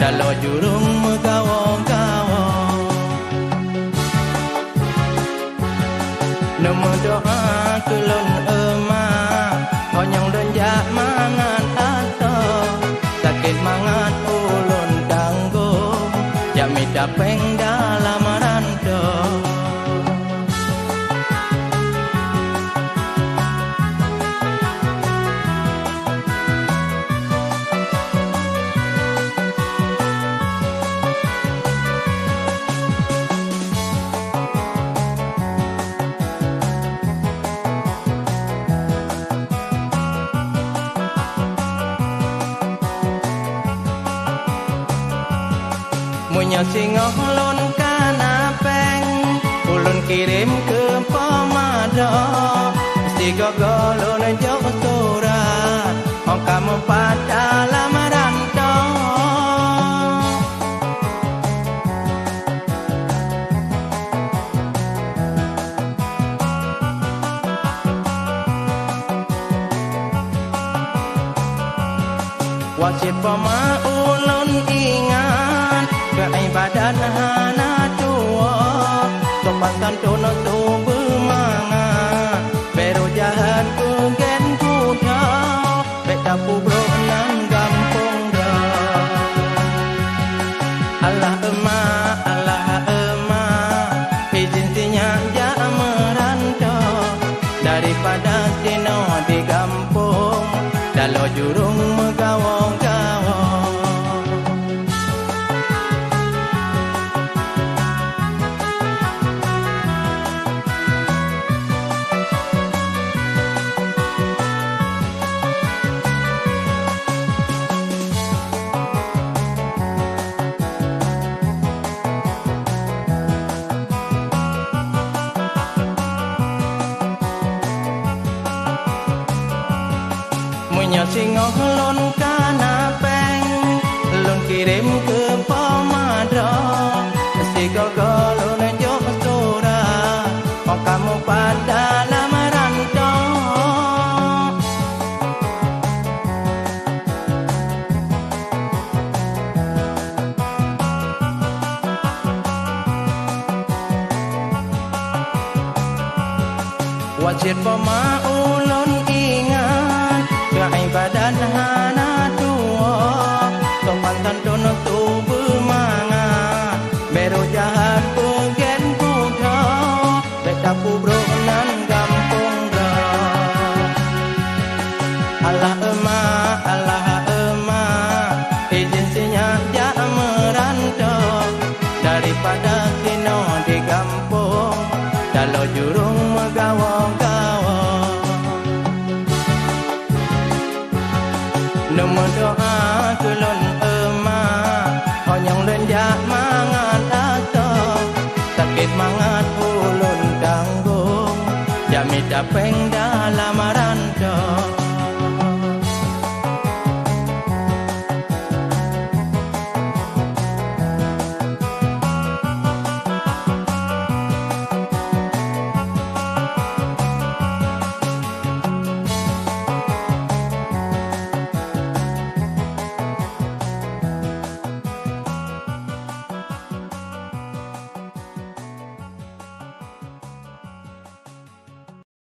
dalo jurung megawo-gawo. Nemu doa kulun emak konyong donjak mangan ato sakit mangan ulun tanggung jami dapeng dalam rando. Munyo singoh lon kanapeng ulun kirim ke pemado mesti gogolun jok surat ong kamu pada lamaran do. Wajib pema ulun ingat keibadan hana tua sopan santun tubuh mangat beru jahat kugen kuda beta pubro nan gampung dah. Allah emak izin sinya jak merantau daripada sino di kampung dalo jurung megawo-gawo. Munyo singoh lon kanapeng lon kirim ke pemado mesti gogolun jok surat ong kamu pada lamaran do. Wajib pema ulun ingat keibadan hana tua sopan santun tubuh mangat beru jahat kugen kuda beta pubro nan gampung dah. Allah emak izin sinya jak merantau daripada sino di kampung dalo jurung megawo-gawo. Nemu doa kulun emak konyong donjak mangan ato sakit mangan ulun tanggung jami dapeng dalam